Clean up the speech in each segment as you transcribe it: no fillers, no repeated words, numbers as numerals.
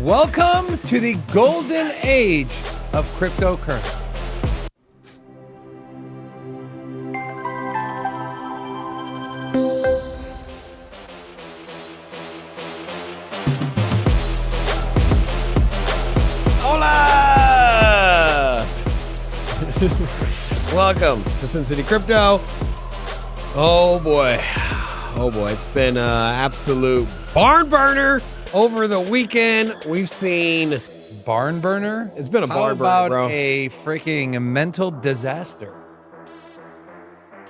Welcome to the golden age of cryptocurrency. Hola! Welcome to Sin City Crypto. Oh boy. It's been an absolute barn burner over the weekend. We've seen Barn burner? It's been a barn burner, How about bro. a freaking mental disaster?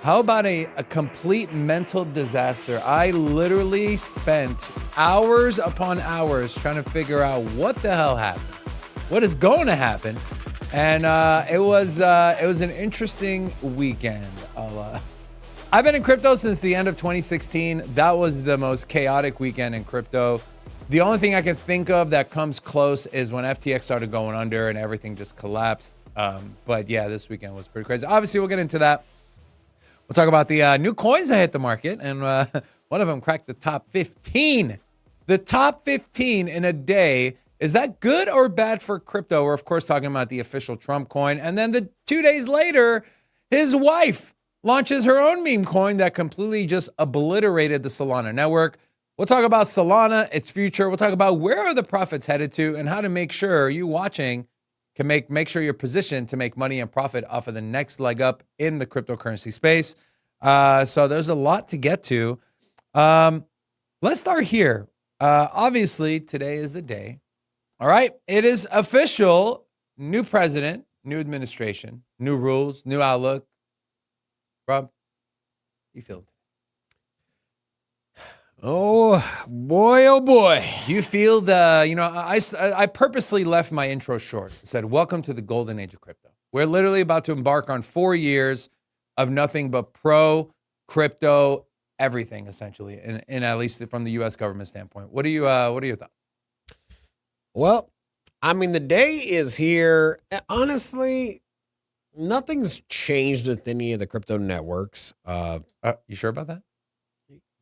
How about a complete mental disaster? I literally spent hours upon hours trying to figure out what the hell happened, what is going to happen, and it was an interesting weekend. I've been in crypto since the end of 2016. That was the most chaotic weekend in crypto. The only thing I can think of that comes close is when FTX started going under and everything just collapsed. But yeah, this weekend was pretty crazy. Obviously, we'll get into that. We'll talk about the new coins that hit the market, and one of them cracked the top 15. The top 15 in a day. Is that good or bad for crypto? We're, of course, talking about the official Trump coin. And then 2 days later, his wife launches her own meme coin that completely just obliterated the Solana network. We'll talk about Solana, its future. We'll talk about where are the profits headed to and how to make sure you watching can make sure you're positioned to make money and profit off of the next leg up in the cryptocurrency space. So there's a lot to get to. Let's start here. Obviously, today is the day. All right. It is official. New president, new administration, new rules, new outlook. Rob, you feeling? Oh boy. Do you feel I purposely left my intro short. It said, welcome to the golden age of crypto. We're literally about to embark on 4 years of nothing but pro crypto everything, essentially, and at least from the U.S. government standpoint. What are your thoughts? Well, I mean, the day is here. Honestly, nothing's changed with any of the crypto networks. You sure about that?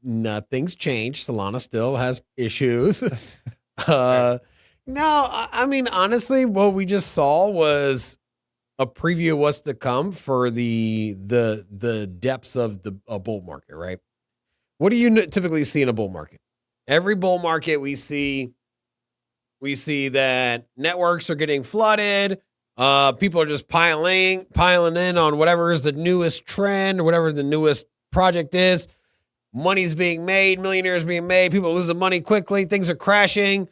Nothing's changed. Solana still has issues. No, I mean, honestly, what we just saw was a preview of what's to come for the depths of a bull market, right? What do you typically see in a bull market? Every bull market we see that networks are getting flooded. People are just piling in on whatever is the newest trend or whatever the newest project is. Money's being made, millionaires being made, people are losing money quickly, things are crashing,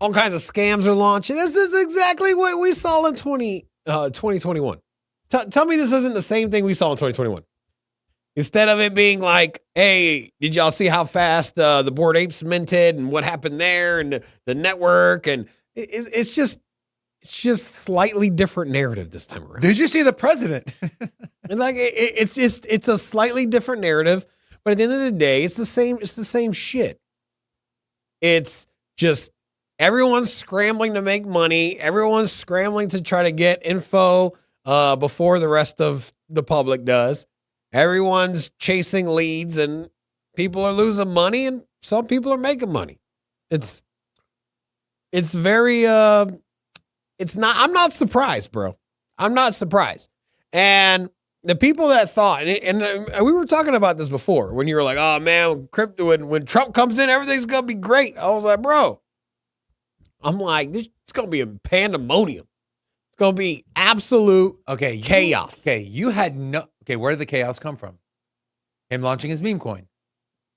all kinds of scams are launching. This is exactly what we saw in 2021. Tell me this isn't the same thing we saw in 2021. Instead of it being like, hey, did y'all see how fast the Bored Apes minted and what happened there and the network? And it's just slightly different narrative this time around. Did you see the president? And like it's a slightly different narrative. But at the end of the day, it's the same shit. It's just everyone's scrambling to make money. Everyone's scrambling to try to get info before the rest of the public does. Everyone's chasing leads and people are losing money and some people are making money. It's very, I'm not surprised, bro. I'm not surprised. And the people that thought, and we were talking about this before, when you were like, oh man, crypto, when Trump comes in, everything's going to be great. I was like, bro, I'm like, it's going to be a pandemonium. It's going to be absolute chaos. Where did the chaos come from? Him launching his meme coin.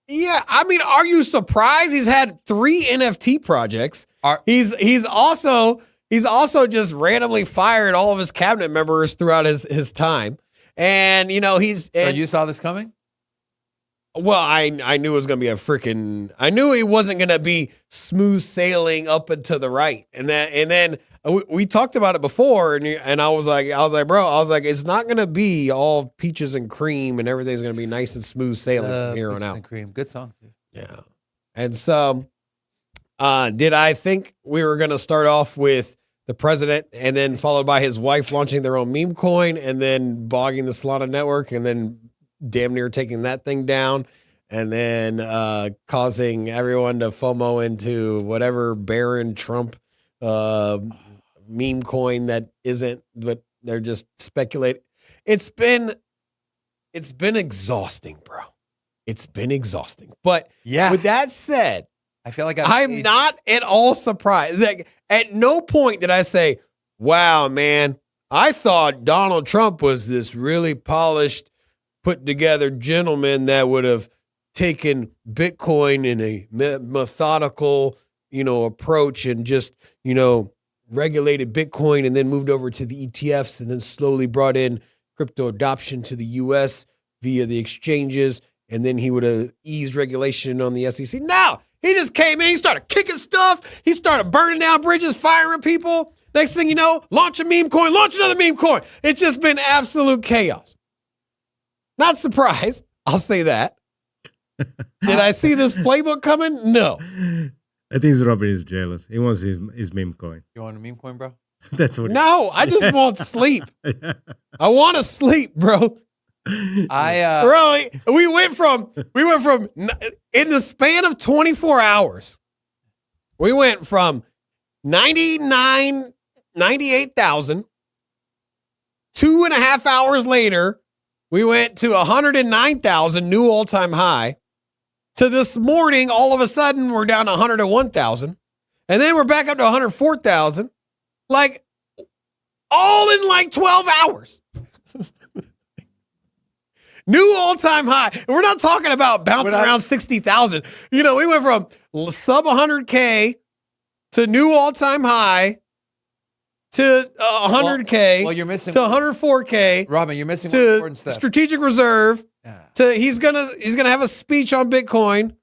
Yeah, I mean, are you surprised? He's had 3 NFT projects. He's also just randomly fired all of his cabinet members throughout his time. And, you know, So you saw this coming? Well, I knew it was going to be I knew it wasn't going to be smooth sailing up and to the right. And then we talked about it before. And I was like, bro, it's not going to be all peaches and cream and everything's going to be nice and smooth sailing from here on out. Peaches and cream. Good song. Too. Yeah. And so, did I think we were going to start off with the president and then followed by his wife launching their own meme coin and then bogging the Solana network and then damn near taking that thing down and then causing everyone to FOMO into whatever Baron Trump meme coin that isn't, but they're just speculating. It's been exhausting, bro. It's been exhausting. But with that said, I feel like I'm not at all surprised. Like, at no point did I say, wow, man, I thought Donald Trump was this really polished, put together gentleman that would have taken Bitcoin in a methodical, approach and just, regulated Bitcoin and then moved over to the ETFs and then slowly brought in crypto adoption to the US via the exchanges. And then he would have eased regulation on the SEC. No, he just came in. He started kicking stuff. He started burning down bridges, firing people. Next thing you know, launch a meme coin, launch another meme coin. It's just been absolute chaos. Not surprised. I'll say that. Did I see this playbook coming? No. I think Robin is jealous. He wants his meme coin. You want a meme coin, bro? That's what. No, I just want sleep. I want to sleep, bro. Really, we went from in the span of 24 hours, we went from 98,000. 2.5 hours later, we went to 109,000, new all-time high. To this morning, all of a sudden, we're down to 101,000. And then we're back up to 104,000. Like, all in like 12 hours. New all-time high. And we're not talking about bouncing around 60,000. We went from sub 100K to new all-time high to 100K. Well, you're missing to 104K. Robin, you're missing one important step. Strategic reserve. Yeah. To he's gonna have a speech on Bitcoin.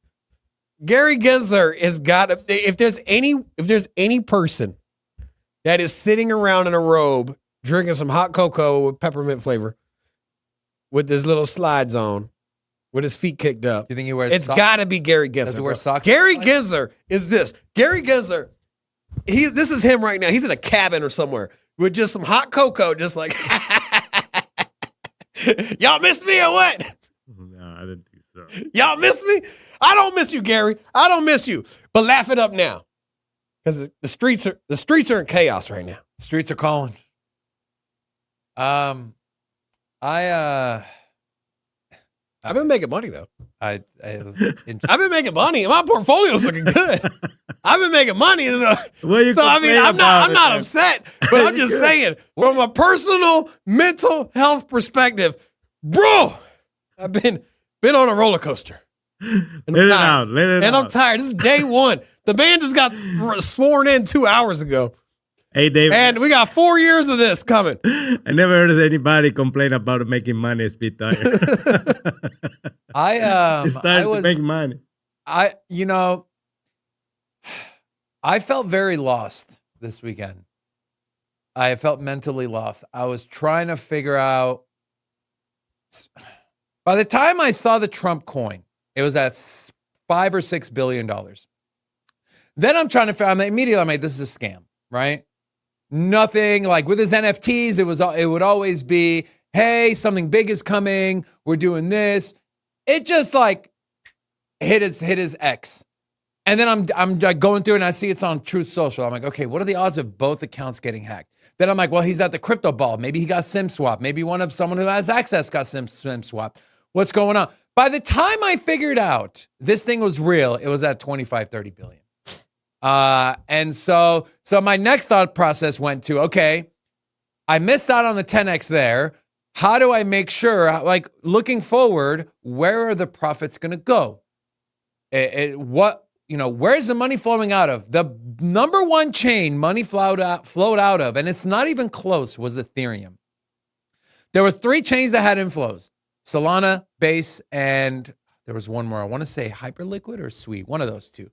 Gary Gensler has got to, if there's any person that is sitting around in a robe drinking some hot cocoa with peppermint flavor with his little slides on, with his feet kicked up. You think he wears It's got to be Gary Gensler. Does he wear socks? Gary Gensler is this. Gary Gensler, this is him right now. He's in a cabin or somewhere with just some hot cocoa, just like, y'all miss me or what? No, I didn't think so. Y'all miss me? I don't miss you, Gary. I don't miss you. But laugh it up now. Because the streets are in chaos right now. Streets are calling. I've been making money though. I've been making money. My portfolio's looking good. I've been making money. So I'm not upset, but I'm just saying, from a personal mental health perspective, bro, I've been on a roller coaster. Let it out. I'm tired. This is day one. The man just got sworn in 2 hours ago. Hey, David. And we got 4 years of this coming. I never heard of anybody complain about making money as Pete tired. It's time to make money. I felt very lost this weekend. I felt mentally lost. I was trying to figure out. By the time I saw the Trump coin, it was at $5 or $6 billion. Then I'm trying to figure out, I'm like, this is a scam, right? Nothing like with his NFTs, it would always be, hey, something big is coming. We're doing this. It just like hit his X. And then I'm like going through and I see it's on Truth Social. I'm like, okay, what are the odds of both accounts getting hacked? Then I'm like, well, he's at the crypto ball. Maybe he got SIM swap. Maybe someone who has access got SIM swap. What's going on? By the time I figured out this thing was real, it was at 25, 30 billion. And so my next thought process went to, okay, I missed out on the 10X there. How do I make sure, like looking forward, where are the profits going to go? Where's the money flowing out of? The number one chain money flowed out of, and it's not even close, was Ethereum. There was 3 chains that had inflows: Solana, Base, and there was one more. I want to say Hyperliquid or Sweet, one of those two.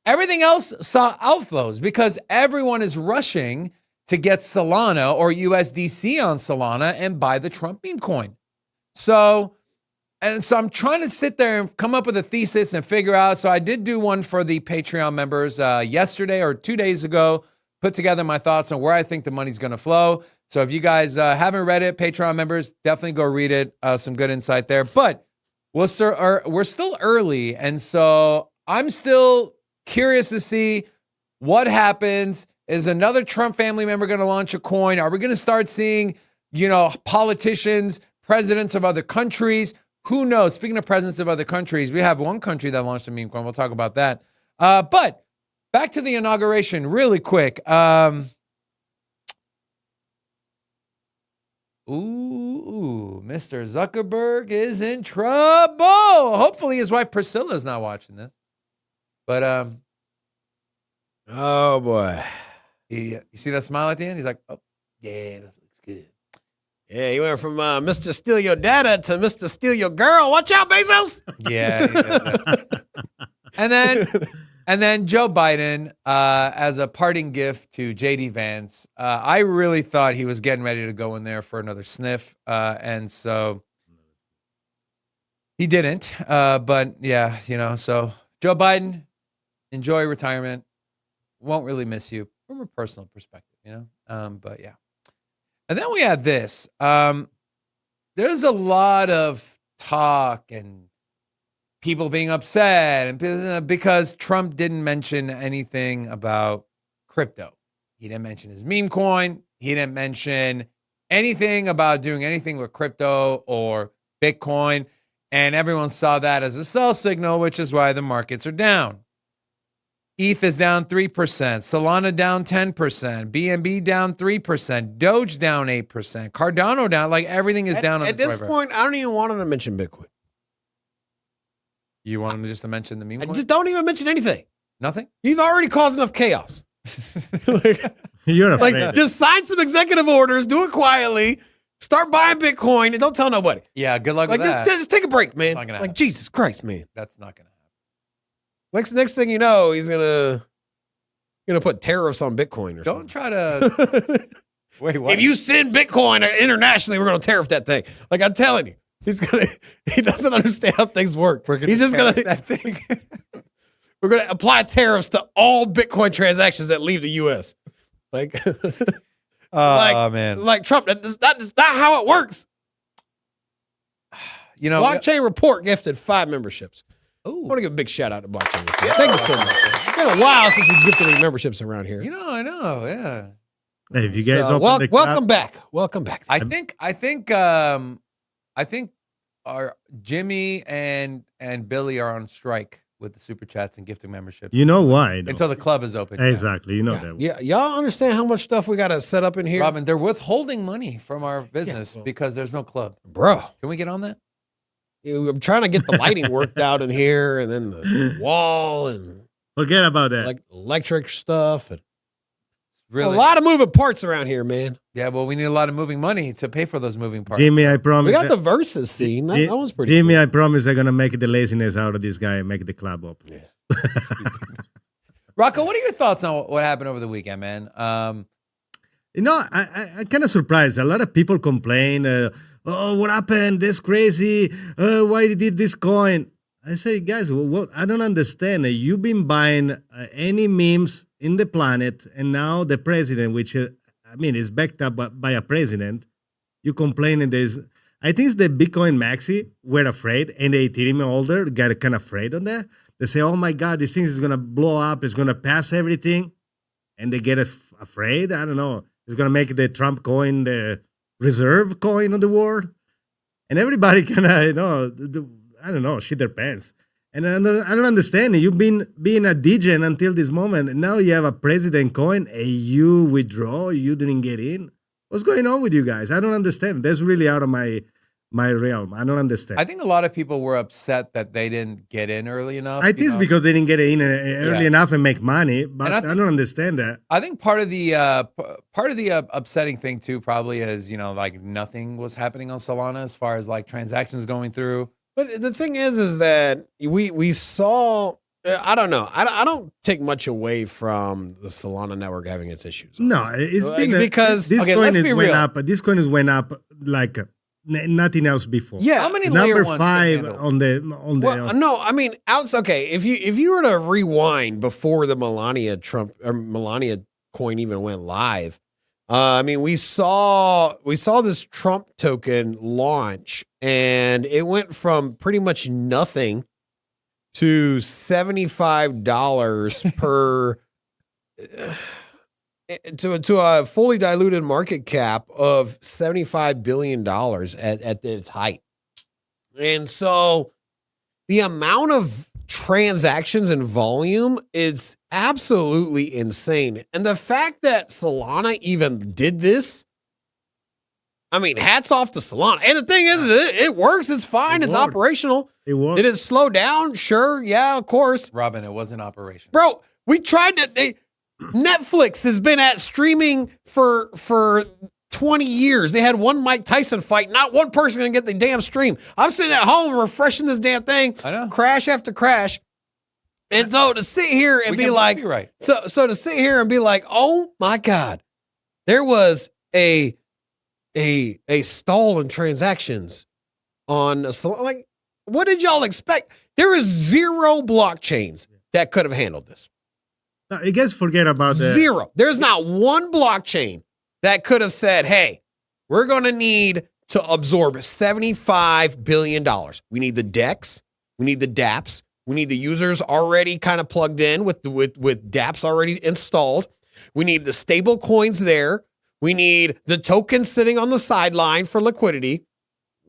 Everything else saw outflows because everyone is rushing to get Solana or USDC on Solana and buy the Trump meme coin. So I'm trying to sit there and come up with a thesis and figure out. So I did do one for the Patreon members yesterday or 2 days ago, put together my thoughts on where I think the money's going to flow. So if you guys haven't read it, Patreon members, definitely go read it. Some good insight there. But we're still early. And so I'm still curious to see what happens. Is another Trump family member going to launch a coin? Are we going to start seeing, politicians, presidents of other countries? Who knows? Speaking of presidents of other countries, we have one country that launched a meme coin. We'll talk about that. But back to the inauguration really quick. Mr. Zuckerberg is in trouble. Hopefully his wife Priscilla is not watching this. But oh boy. You see that smile at the end? He's like, oh, yeah, that looks good. Yeah, he went from Mr. Steal Your Data to Mr. Steal Your Girl. Watch out, Bezos. Yeah. And then Joe Biden, as a parting gift to JD Vance, I really thought he was getting ready to go in there for another sniff. And so he didn't. But yeah, so Joe Biden, enjoy retirement. Won't really miss you from a personal perspective, but yeah. And then we had this. There's a lot of talk and people being upset and because Trump didn't mention anything about crypto. He didn't mention his meme coin. He didn't mention anything about doing anything with crypto or Bitcoin. And everyone saw that as a sell signal, which is why the markets are down. ETH is down 3%, Solana down 10%, BNB down 3%, Doge down 8%, Cardano down, like everything is down. At this point, I don't even want him to mention Bitcoin. You want him just to mention the meme coin? Just don't even mention anything. Nothing? You've already caused enough chaos. You're afraid. Just sign some executive orders, do it quietly, start buying Bitcoin, and don't tell nobody. Yeah, good luck with that. Just take a break, man. Not gonna happen. Jesus Christ, man. That's not going to happen. Next thing you know, he's gonna put tariffs on Bitcoin or Don't something. try to wait. What? If you send Bitcoin internationally, we're gonna tariff that thing. Like I'm telling you, he doesn't understand how things work. He's just gonna that thing. We're gonna apply tariffs to all Bitcoin transactions that leave the U.S. Like, man, like Trump. That's not how it works. Blockchain Report gifted 5 memberships. I want to give a big shout out to Blockchain Report. Thank you so much. It's been a while since we gifted any memberships around here. I know, yeah. Hey, if you guys welcome back. Welcome back. I think our Jimmy and Billy are on strike with the super chats and gifting memberships. You know why? Though? Until the club is open. Exactly. You know that. Yeah, y'all understand how much stuff we got to set up in here? Robin, they're withholding money from our business because there's no club. Bro. Can we get on that? I'm trying to get the lighting worked out in here and then the wall and forget about that. Like electric stuff and really a lot of moving parts around here, man. Yeah, well, we need a lot of moving money to pay for those moving parts. Jimmy, I promise. We got the versus scene. That one's pretty Jimmy, cool. I promise I'm gonna make the laziness out of this guy and make the club up. Yeah. Rocco, what are your thoughts on what happened over the weekend, man? I kind of surprised. A lot of people complain, oh, what happened? This crazy. Why did this coin? I say, guys, I don't understand. You've been buying any memes in the planet, and now the president, which is backed up by a president, you complaining there's. I think it's the Bitcoin maxi were afraid, and the Ethereum holder got kind of afraid on that. They say, oh my God, this thing is going to blow up. It's going to pass everything. And they get afraid. I don't know. It's going to make the Trump coin the reserve coin on the world. And everybody kind of, I don't know, shit their pants. And I don't understand. You've been being a degen until this moment. And now you have a president coin and you withdraw. You didn't get in. What's going on with you guys? I don't understand. That's really out of my realm. I don't understand. I think a lot of people were upset that they didn't get in early enough. I think it's because they didn't get in early enough and make money, but I don't understand that. I think part of the upsetting thing too probably is, like nothing was happening on Solana as far as like transactions going through. But the thing is that we saw. I don't know. I don't take much away from the Solana network having its issues. No, it's been because this okay, coin let's is be went real. up. This coin has went up like nothing else before. Yeah, how many number layer ones 5 handle? on the. Well, no, I mean, okay. If you were to rewind before the Melania coin even went live, I mean, we saw this Trump token launch, and it went from pretty much nothing to $75 per to a fully diluted market cap of $75 billion at its height. And so the amount of transactions and volume is absolutely insane. And the fact that Solana even did this, I mean, hats off to Solana. And the thing is, it works. It's fine. It's operational. It works. Did it slow down? Sure. Yeah, of course. Robin, it wasn't operational. Bro, we tried to... Netflix has been at streaming for 20 years. They had one Mike Tyson fight. Not one person gonna get the damn stream. I'm sitting at home refreshing this damn thing. I know. Crash after crash. And so to sit here and be like, right. so to sit here and be like, oh my God, there was a stall in transactions on like, what did y'all expect? There is 0 blockchains that could have handled this. I guess forget about that. 0. There's not one blockchain that could have said, hey, we're going to need to absorb $75 billion. We need the DEX. We need the dApps. We need the users already kind of plugged in with dApps already installed. We need the stable coins there. We need the tokens sitting on the sideline for liquidity.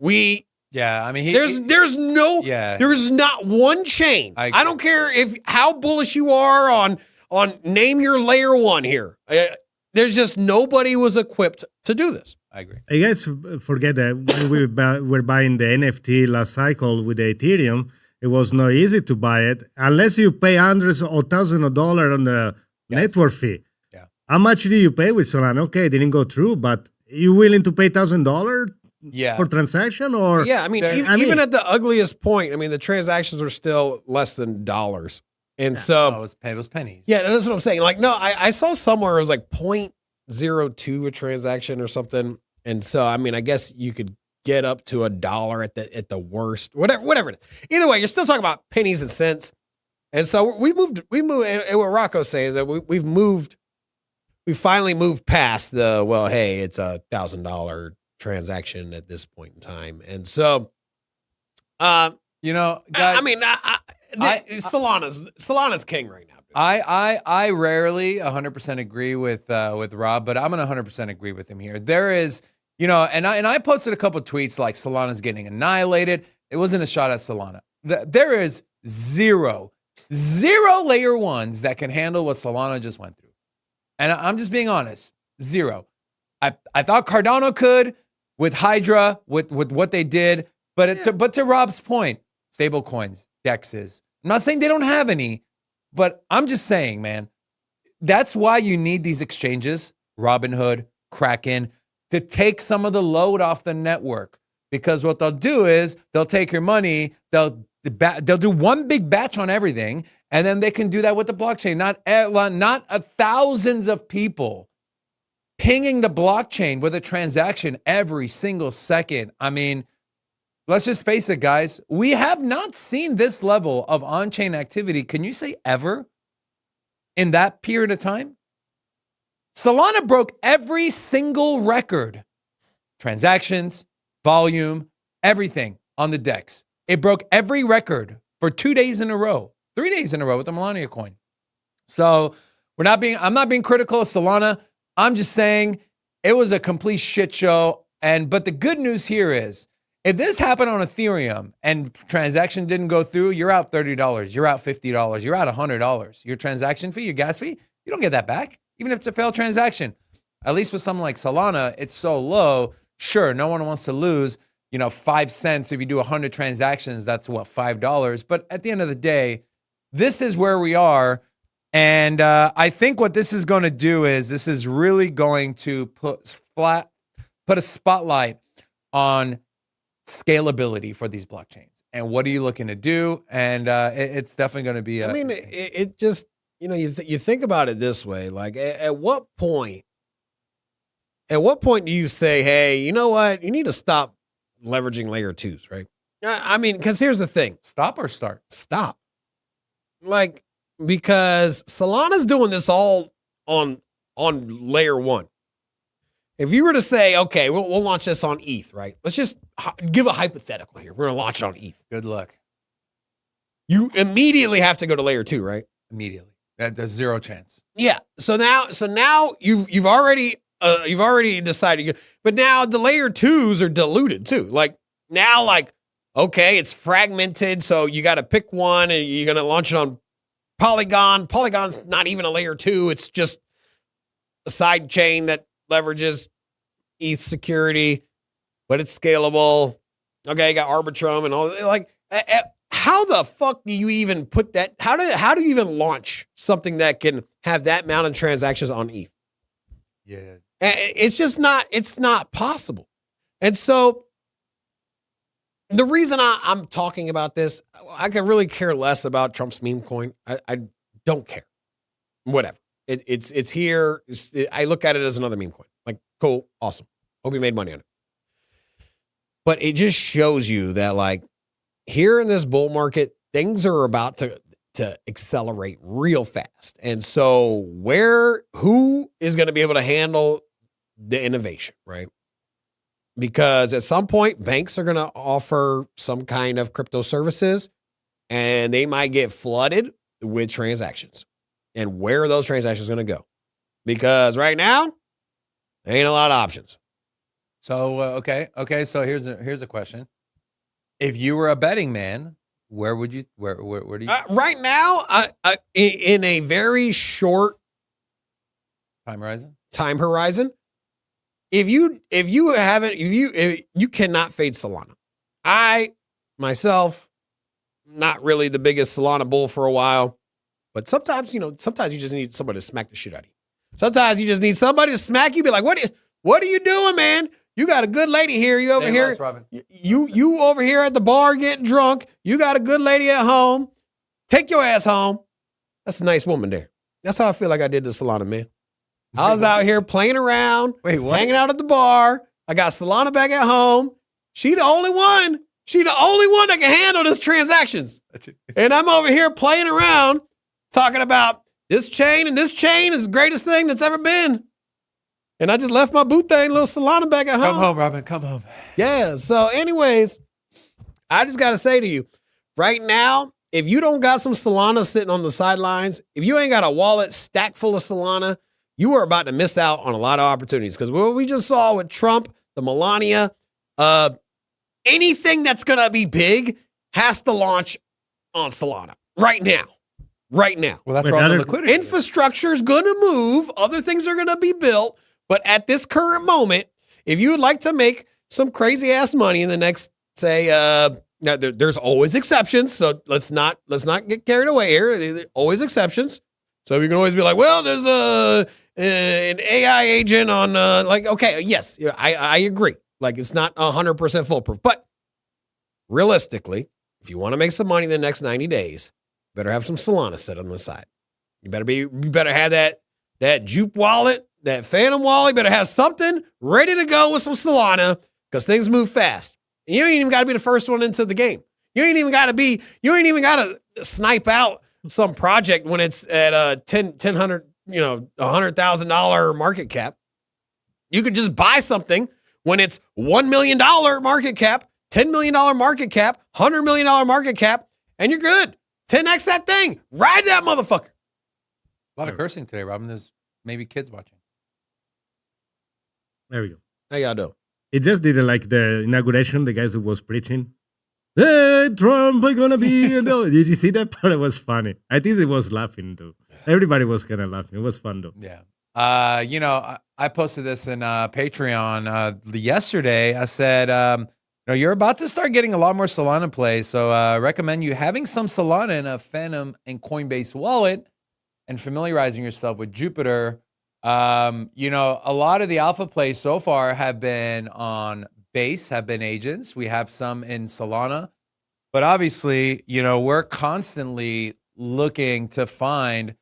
Yeah, I mean, there's not one chain. I don't care how bullish you are on name your layer one here. There's just nobody was equipped to do this. I agree. I guess forget that when we were buying the NFT last cycle with the Ethereum, it was not easy to buy it unless you pay hundreds or thousands of dollars on the network fee. Yeah. How much did you pay with Solana? Okay, it didn't go through, but you willing to pay $1,000 for transaction? Or yeah, I mean, even at the ugliest point, I mean, the transactions were still less than dollars. And so it was pennies. Yeah, that's what I'm saying. Like, no, I saw somewhere it was like 0.02 a transaction or something. And so, I mean, I guess you could get up to $1 at the worst, whatever it is. Either way, you're still talking about pennies and cents. And so we moved, and what Rocco's saying is that we finally moved past hey, it's $1,000 transaction at this point in time. And so, guys, I mean, Solana's king right now. I rarely 100% agree with Rob, but I'm gonna 100% agree with him here. There is, and I posted a couple of tweets like Solana's getting annihilated. It wasn't a shot at Solana. There is zero layer ones that can handle what Solana just went through, and I'm just being honest. 0. I thought Cardano could with Hydra with what they did, but to Rob's point, stable coins, DEXs. I'm not saying they don't have any, but I'm just saying, man, that's why you need these exchanges, Robinhood, Kraken, to take some of the load off the network. Because what they'll do is they'll take your money, they'll do one big batch on everything, and then they can do that with the blockchain. Not thousands of people pinging the blockchain with a transaction every single second. I mean, let's just face it, guys. We have not seen this level of on-chain activity. Can you say ever in that period of time? Solana broke every single record. Transactions, volume, everything on the DEX. It broke every record for 2 days in a row, 3 days in a row with the MELANIA coin. So I'm not being critical of Solana. I'm just saying it was a complete shit show. But the good news here is, if this happened on Ethereum and transaction didn't go through, you're out $30, you're out $50, you're out $100. Your transaction fee, your gas fee, you don't get that back, even if it's a failed transaction. At least with something like Solana, it's so low. Sure, no one wants to lose, 5 cents. If you do 100 transactions, that's what, $5. But at the end of the day, this is where we are. And I think what this is going to do is this is really going to put a spotlight on scalability for these blockchains. And what are you looking to do? And it's definitely going to be it just, you think about it this way, like at what point do you say, hey, you know what? You need to stop leveraging layer 2s, right? I mean, because here's the thing. Stop or start? Stop. Like, because Solana's doing this all on layer 1. If you were to say, okay, we'll launch this on ETH, right? Let's just give a hypothetical here. We're going to launch it on ETH. Good luck. You immediately have to go to layer 2, right? Immediately. There's zero chance. Yeah. So now you've already decided, but now the layer 2s are diluted too. Like now, like, okay, it's fragmented. So you got to pick one and you're going to launch it on Polygon. Polygon's not even a layer 2. It's just a side chain that leverages ETH security, but it's scalable. Okay. You got Arbitrum and all like, how the fuck do you even put that? How do you even launch something that can have that amount of transactions on ETH? Yeah. It's just not, it's not possible. And so the reason I'm talking about this, I could really care less about Trump's meme coin. I don't care. Whatever. It's here. I look at it as another meme coin. Like, cool, awesome. Hope you made money on it. But it just shows you that, like, here in this bull market, things are about to accelerate real fast. And so who is going to be able to handle the innovation, right? Because at some point, banks are going to offer some kind of crypto services and they might get flooded with transactions. And where are those transactions going to go? Because right now, there ain't a lot of options. So, okay. So here's a question. If you were a betting man, where do you? Right now, in a very short Time horizon, if you cannot fade Solana. I myself, not really the biggest Solana bull for a while, but sometimes you just need somebody to smack the shit out of you. Sometimes you just need somebody to smack you, be like, what are you doing, man? You got a good lady here. You over here. You over here at the bar getting drunk. You got a good lady at home. Take your ass home. That's a nice woman there. That's how I feel like I did to Solana, man. I was out here playing around, hanging out at the bar. I got Solana back at home. She the only one. That can handle this transactions. And I'm over here playing around, talking about this chain is the greatest thing that's ever been. And I just left my boot thing, little Solana back at home. Come home, Robin. Come home. Yeah. So anyways, I just got to say to you, right now, if you don't got some Solana sitting on the sidelines, if you ain't got a wallet stacked full of Solana, you are about to miss out on a lot of opportunities. Because what we just saw with Trump, the Melania, anything that's going to be big has to launch on Solana right now. Well, that's where all the liquidity infrastructure is going to move. Other things are going to be built. But at this current moment, if you would like to make some crazy ass money in the next, say, there's always exceptions. So let's not get carried away here. There's always exceptions. So you can always be like, well, there's an AI agent on okay, yes, I agree. Like it's not 100% foolproof. But realistically, if you want to make some money in the next 90 days, you better have some Solana set on the side. You better have that Jupe wallet. That Phantom wallet, you better have something ready to go with some Solana because things move fast. And you ain't even got to be the first one into the game. You ain't even got to snipe out some project when it's at a $100,000 market cap. You could just buy something when it's $1 million market cap, $10 million market cap, $100 million market cap, and you're good. 10x that thing. Ride that motherfucker. A lot of cursing today, Robin. There's maybe kids watching. There we go. How y'all doing? It just did like the inauguration, the guys who was preaching. Hey, Trump, we're gonna be. Did you see that part? It was funny. I think it was laughing too. Everybody was kind of laughing. It was fun though. Yeah. I posted this in Patreon yesterday. I said, you're about to start getting a lot more Solana play, so I recommend you having some Solana in a Phantom and Coinbase wallet and familiarizing yourself with Jupiter. A lot of the alpha plays so far have been on Base, have been agents. We have some in Solana, but obviously, we're constantly looking to find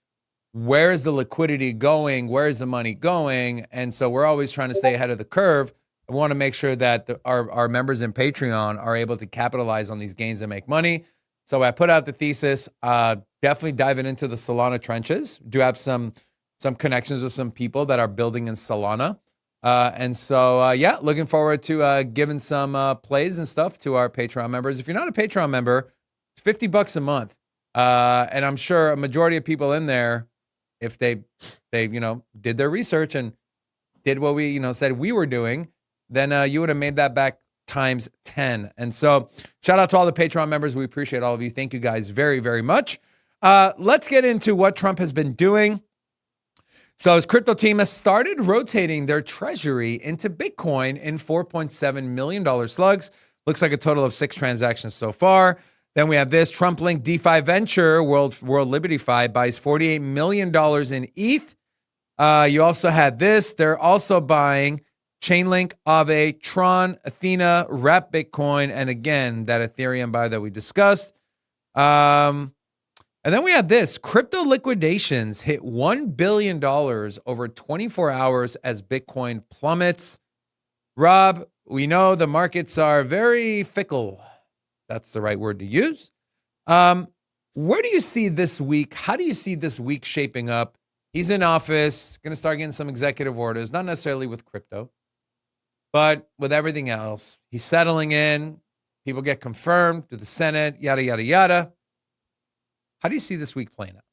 where is the liquidity going, where is the money going, and so we're always trying to stay ahead of the curve. I want to make sure that our members in Patreon are able to capitalize on these gains and make money. So I put out the thesis, definitely diving into the Solana trenches. Do have some connections with some people that are building in Solana. And so, yeah, looking forward to giving some plays and stuff to our Patreon members. If you're not a Patreon member, it's $50 a month. And I'm sure a majority of people in there, if they did their research and did what we, said we were doing, then you would have made that back times 10. And so shout out to all the Patreon members. We appreciate all of you. Thank you guys very, very much. Let's get into what Trump has been doing. So his crypto team has started rotating their treasury into Bitcoin in $4.7 million slugs. Looks like a total of 6 transactions so far. Then we have this Trump-linked DeFi venture, World Liberty Fi, buys $48 million in ETH. You also had this. They're also buying Chainlink, Aave, Tron, Athena, Wrap Bitcoin, and again, that Ethereum buy that we discussed. And then we had this. Crypto liquidations hit $1 billion over 24 hours as Bitcoin plummets. Rob, we know the markets are very fickle. That's the right word to use. Where do you see this week? How do you see this week shaping up? He's in office, going to start getting some executive orders, not necessarily with crypto, but with everything else. He's settling in. People get confirmed to the Senate, yada, yada, yada. How do you see this week playing out?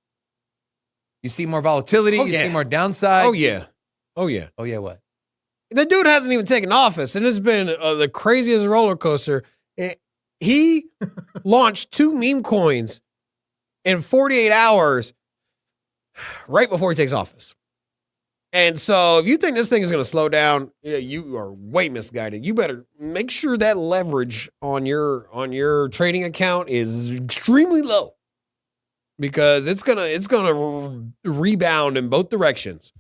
You see more volatility? You see more downside? Oh, yeah. Oh, yeah. Oh, yeah, what? The dude hasn't even taken office, and it's been the craziest roller coaster. He launched 2 meme coins in 48 hours right before he takes office. And so if you think this thing is going to slow down, you are way misguided. You better make sure that leverage on your trading account is extremely low, because it's gonna rebound in both directions.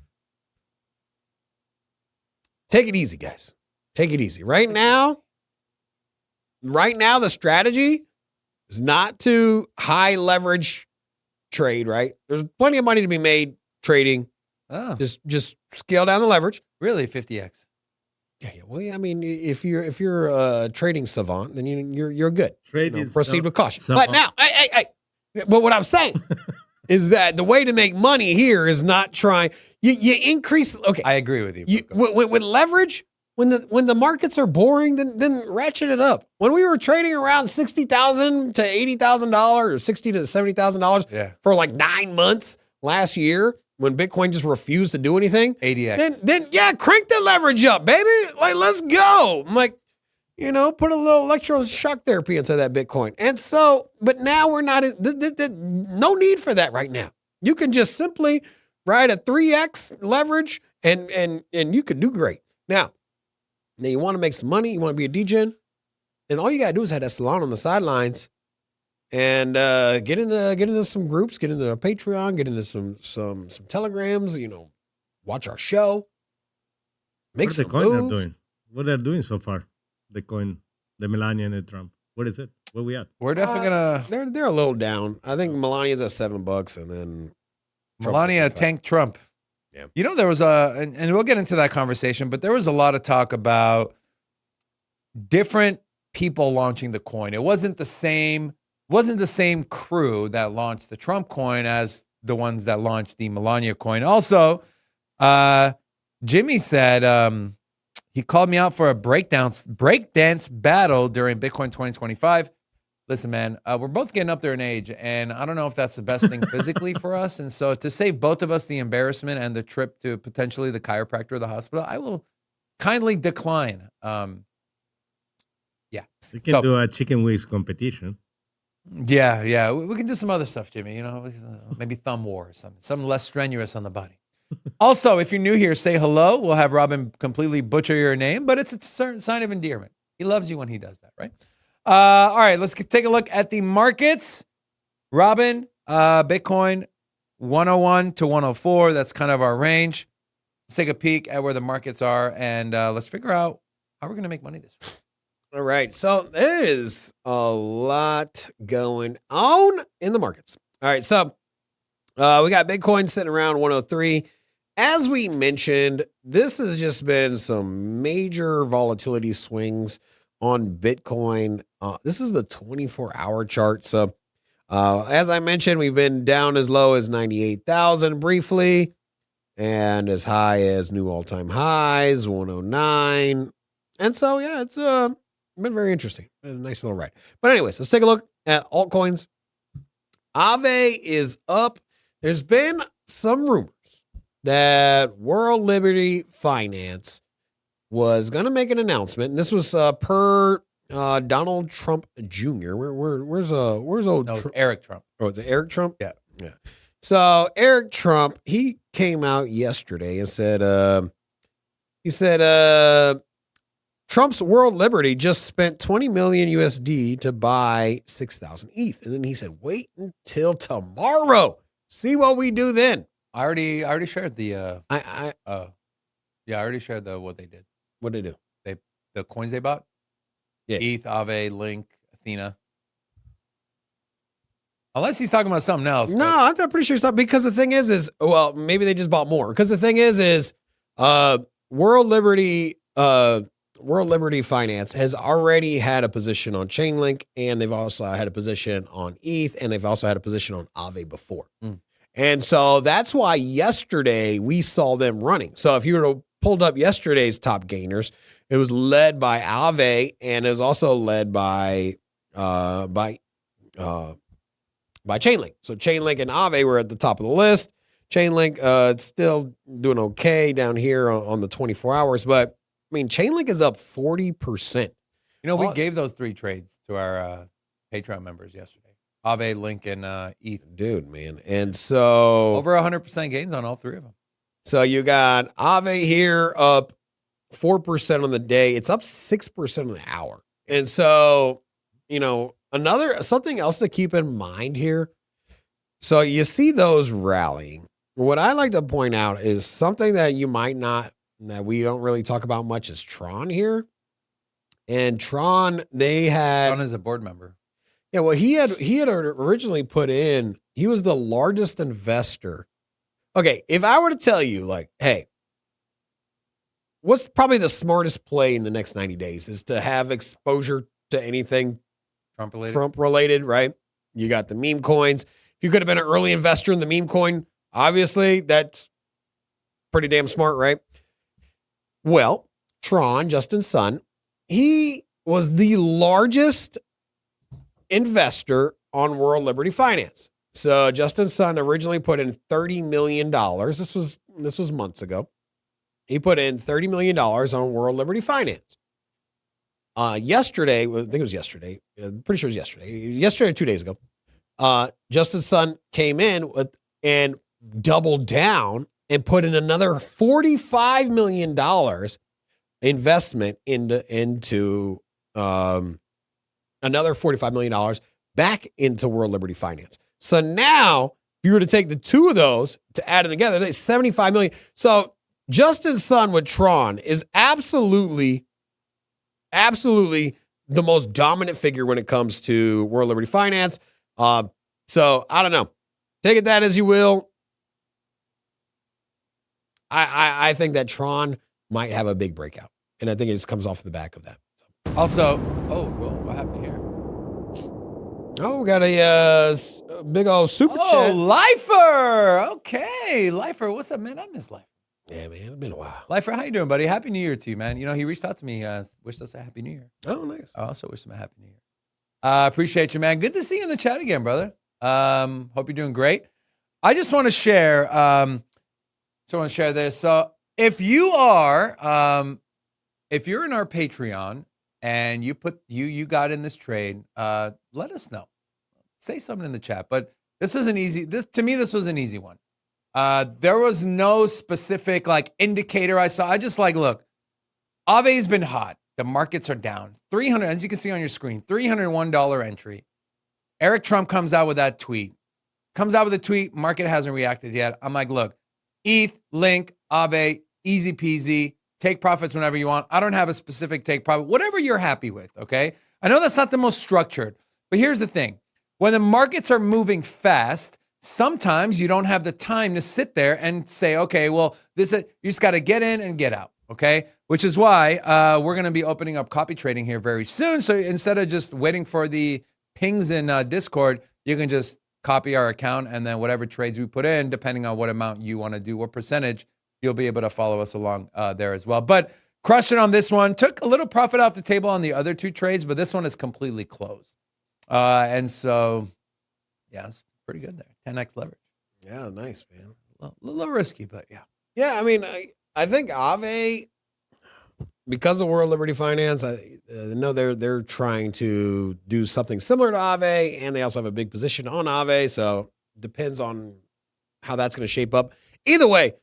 Take it easy, guys. Take it easy. Right now, the strategy is not to high leverage trade, right? There's plenty of money to be made trading. Oh, Just scale down the leverage. really? 50x? Yeah. Well, I mean, if you're a trading savant, then you're good. Proceed with caution. But now, hey. But what I'm saying is that the way to make money here is not trying. You increase. Okay, I agree with you. With leverage, when the markets are boring, then ratchet it up. When we were trading around $60,000 to $80,000 or $60,000 to $70,000 for like 9 months last year, when Bitcoin just refused to do anything, 80x. Then crank the leverage up, baby. Like, let's go. I'm like, put a little electroshock therapy into that Bitcoin. And so, but now we're not, no need for that right now. You can just simply ride a 3x leverage and you could do great. Now you want to make some money, you want to be a degen, and all you got to do is have that salon on the sidelines and get into some groups, get into a Patreon, get into some telegrams, watch our show. Make some moves. What they're doing so far. The coin, the MELANIA and the Trump. What is it? Where we at? We're definitely gonna. They're a little down. I think Melania's at $7, and then Melania tanked Trump. Yeah. There was and we'll get into that conversation, but there was a lot of talk about different people launching the coin. It wasn't the same crew that launched the Trump coin as the ones that launched the Melania coin. Also, Jimmy said he called me out for a breakdance battle during Bitcoin 2025. Listen, man, we're both getting up there in age, and I don't know if that's the best thing physically for us. And so to save both of us the embarrassment and the trip to potentially the chiropractor or the hospital, I will kindly decline. Yeah. We can do a chicken wings competition. Yeah. We can do some other stuff, Jimmy. Maybe thumb war or something less strenuous on the body. Also, if you're new here, say hello. We'll have Robin completely butcher your name, but it's a certain sign of endearment. He loves you when he does that, right? All right, let's take a look at the markets. Robin, Bitcoin, 101 to 104. That's kind of our range. Let's take a peek at where the markets are, and let's figure out how we're going to make money this week. All right, so there is a lot going on in the markets. All right, so we got Bitcoin sitting around 103. As we mentioned, this has just been some major volatility swings on Bitcoin. This is the 24-hour chart. So as I mentioned, we've been down as low as 98,000 briefly. and as high as new all-time highs, 109. And so, yeah, it's been very interesting. A nice little ride. But anyways, let's take a look at altcoins. Aave is up. There's been some rumors that World Liberty Finance was going to make an announcement, and this was per Donald Trump Jr. Where's old? No, it's Eric Trump. Oh, is it Eric Trump? Yeah. So Eric Trump, he came out yesterday and said, Trump's World Liberty just spent 20 million USD to buy 6,000 ETH. And then he said, wait until tomorrow. See what we do then. I already shared the I already shared what they did. What did they do? The coins they bought? Yeah. ETH, Aave, Link, Athena. Unless he's talking about something else. No, I'm not pretty sure it's not, because the thing is, well, maybe they just bought more. Because the thing is World Liberty Finance has already had a position on Chainlink, and they've also had a position on ETH, and they've also had a position on Aave before. And so that's why yesterday we saw them running. So if you were to pulled up yesterday's top gainers, it was led by Aave, and it was also led by Chainlink. So Chainlink and Aave were at the top of the list. Chainlink, it's still doing okay down here on the 24 hours, but I mean, Chainlink is up 40%. You know, we gave those 3 trades to our Patreon members yesterday. Aave, Link, and ETH. Dude, man. And so over 100% gains on all 3 of them. So you got Aave here up 4% on the day. It's up 6% on the hour. And so, you know, something else to keep in mind here. So you see those rallying. What I like to point out is something that we don't really talk about much is Tron here. And Tron is a board member. Yeah, well, he had originally put in, he was the largest investor. Okay, if I were to tell you, like, hey, what's probably the smartest play in the next 90 days is to have exposure to anything Trump related, right? You got the meme coins. If you could have been an early investor in the meme coin, obviously that's pretty damn smart, right? Well, Tron, Justin Sun, he was the largest investor on World Liberty Finance. So Justin Sun originally put in $30 million. This was months ago. He put in $30 million on World Liberty Finance. Yesterday, I think it was yesterday. I'm pretty sure it was yesterday. Yesterday or 2 days ago. Justin Sun came in and doubled down and put in another $45 million investment into another $45 million back into World Liberty Finance. So now, if you were to take the 2 of those to add them together, that's $75 million. So Justin Sun with Tron is absolutely the most dominant figure when it comes to World Liberty Finance. So I don't know. Take it that as you will. I think that Tron might have a big breakout, and I think it just comes off the back of that. Also, what happened here? Oh, we got a big old super chat. Oh, Lifer. Okay, Lifer. What's up, man? I miss Lifer. Yeah, man. It's been a while. Lifer, how you doing, buddy? Happy New Year to you, man. You know, he reached out to me, wished us a Happy New Year. Oh, nice. I also wish him a Happy New Year. Appreciate you, man. Good to see you in the chat again, brother. Hope you're doing great. I just want to share, this. So if you are, if you're in our Patreon and you got in this trade, let us know. Say something in the chat. But this was an easy one. There was no specific like indicator I saw. I just look, Aave's been hot. The markets are down. 300, as you can see on your screen, $301 entry. Eric Trump comes out with that tweet. Market hasn't reacted yet. I'm like, look, ETH, Link, Aave, easy peasy. Take profits whenever you want. I don't have a specific take profit. Whatever you're happy with, okay? I know that's not the most structured, but here's the thing. When the markets are moving fast, sometimes you don't have the time to sit there and say, okay, well, you just got to get in and get out, okay? Which is why we're going to be opening up copy trading here very soon. So instead of just waiting for the pings in Discord, you can just copy our account, and then whatever trades we put in, depending on what amount you want to do, what percentage, you'll be able to follow us along there as well. But crushing on this one. Took a little profit off the table on the other two trades, but this one is completely closed. And so, yeah, it's pretty good there. 10x leverage. Yeah, nice, man. A little risky, but yeah. Yeah, I mean, I think Aave, because of World Liberty Finance, I know they're trying to do something similar to Aave, and they also have a big position on Aave, so depends on how that's going to shape up. Either way,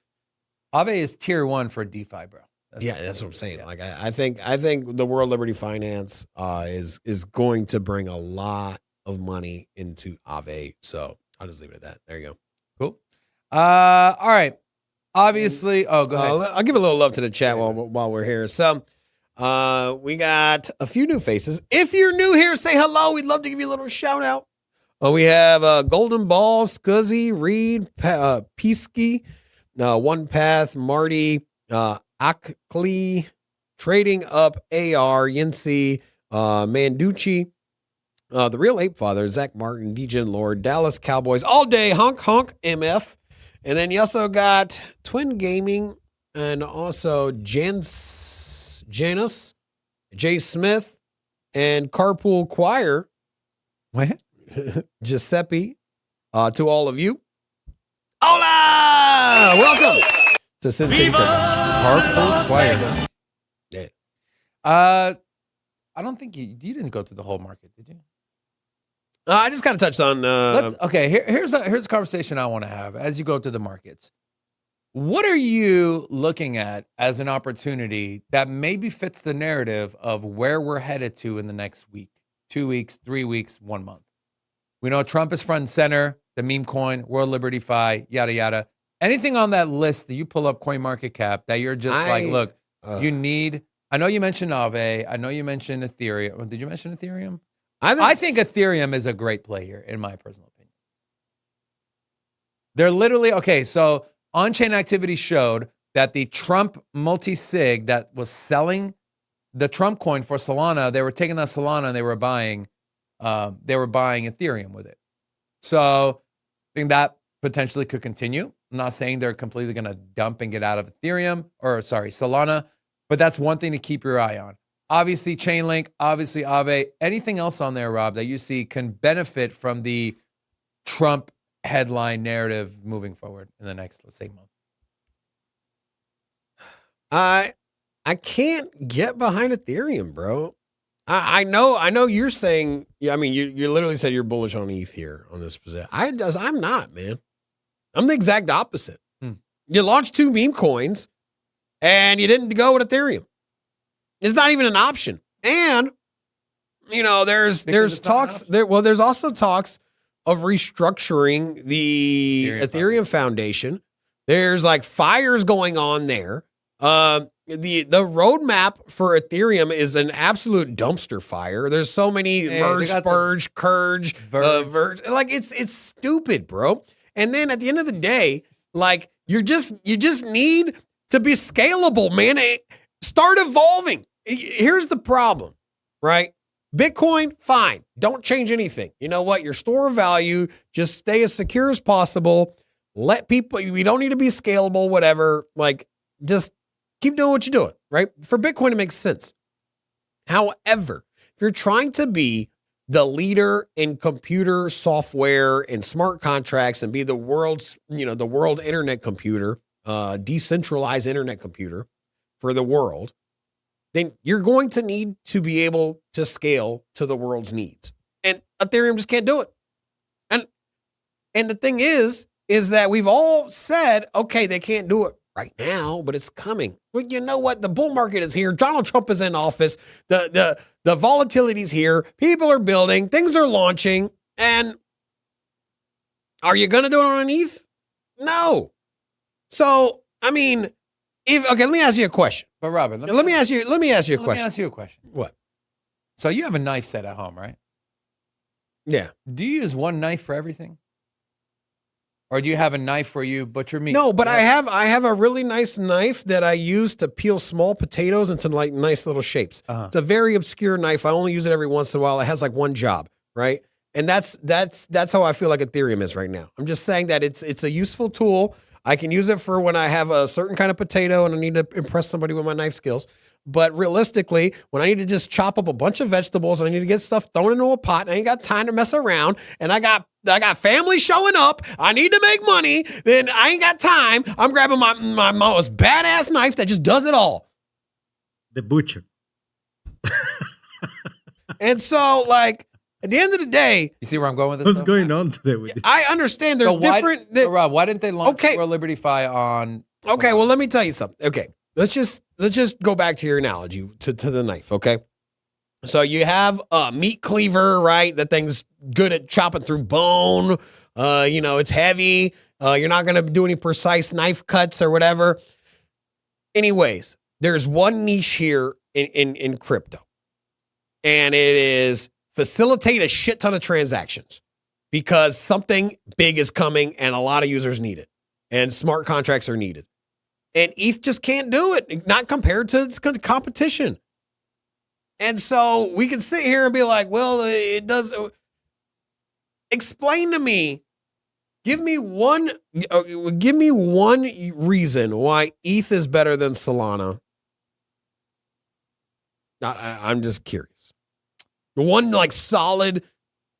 Aave is tier 1 for DeFi, bro. That's what I'm saying. Yeah. Like I think the World Liberty Finance is going to bring a lot of money into Aave, so I'll just leave it at that. There you go. Cool. All right. Obviously, go ahead. I'll give a little love to the chat while we're here. So, we got a few new faces. If you're new here, say hello. We'd love to give you a little shout out. We have Golden Ball, Scuzzy, Reed, Peasky, One Path, Marty, Akli, Trading Up, AR, Yincy, Manducci, The Real Ape Father, Zach Martin, Degen Lord, Dallas Cowboys, All Day, Honk, MF. And then you also got Twin Gaming and also Janus, Jay Smith, and Carpool Choir. What? Giuseppe, to all of you. Hola! Welcome to Sin City. Carpool Choir. Yeah. I don't think you didn't go through the whole market, did you? I just kind of touched on. Here's a conversation I want to have as you go through the markets. What are you looking at as an opportunity that maybe fits the narrative of where we're headed to in the next week, 2 weeks, 3 weeks, 1 month? We know Trump is front and center, the meme coin, World Liberty Fi, yada, yada. Anything on that list that you pull up CoinMarketCap that you're just look, you need. I know you mentioned Aave. I know you mentioned Ethereum. Did you mention Ethereum? I think Ethereum is a great play here, in my personal opinion. They're literally, okay, so on-chain activity showed that the Trump multi-sig that was selling the Trump coin for Solana, they were taking that Solana and they were buying Ethereum with it. So I think that potentially could continue. I'm not saying they're completely going to dump and get out of Solana, but that's one thing to keep your eye on. Obviously, Chainlink, obviously, Aave. Anything else on there, Rob, that you see can benefit from the Trump headline narrative moving forward in the next, let's say, month? I can't get behind Ethereum, bro. I know you're saying, I mean, you literally said you're bullish on ETH here on this position. I'm not, man. I'm the exact opposite. You launched 2 meme coins and you didn't go with Ethereum. It's not even an option. And, there's talks there's also talks of restructuring the Ethereum Foundation. There's like fires going on there. The roadmap for Ethereum is an absolute dumpster fire. There's so many merge, spurge, curge, verge. Like it's stupid, bro. And then at the end of the day, like you just need to be scalable, man. Start evolving. Here's the problem, right? Bitcoin, fine. Don't change anything. You know what? Your store of value, just stay as secure as possible. Let people, we don't need to be scalable, whatever. Like, just keep doing what you're doing, right? For Bitcoin, it makes sense. However, if you're trying to be the leader in computer software and smart contracts and be the world's, the world internet computer, decentralized internet computer for the world, then you're going to need to be able to scale to the world's needs. And Ethereum just can't do it. And the thing is that we've all said, okay, they can't do it right now, but it's coming. Well, you know what? The bull market is here. Donald Trump is in office. The volatility is here. People are building. Things are launching. And are you going to do it on an ETH? No. So, I mean, let me ask you a question. But Robin, let me ask you a question. Let me ask you a question. What? So you have a knife set at home, right? Yeah. Do you use one knife for everything? Or do you have a knife where you butcher meat? No, but I have a really nice knife that I use to peel small potatoes into like nice little shapes. It's a very obscure knife. I only use it every once in a while. It has like one job, right? And that's how I feel like Ethereum is right now. I'm just saying that it's a useful tool. I can use it for when I have a certain kind of potato and I need to impress somebody with my knife skills. But realistically, when I need to just chop up a bunch of vegetables and I need to get stuff thrown into a pot, and I ain't got time to mess around, and I got family showing up, I need to make money, then I ain't got time. I'm grabbing my most badass knife that just does it all. The butcher. And so, like, at the end of the day, You see where I'm going with this? What's though? going on today with this? I understand there's different. So Rob, why didn't they launch Okay. World Liberty Fi on? Okay, well, let me tell you something. Okay, let's just go back to your analogy to the knife. Okay, so you have a meat cleaver, right? That thing's good at chopping through bone. It's heavy. You're not gonna do any precise knife cuts or whatever. Anyways, there's one niche here in crypto, and it is facilitate a shit ton of transactions because something big is coming and a lot of users need it, and smart contracts are needed. And ETH just can't do it, not compared to its competition. And so we can sit here and be like, well, it does. Explain to me, give me one reason why ETH is better than Solana. I'm just curious. One like solid,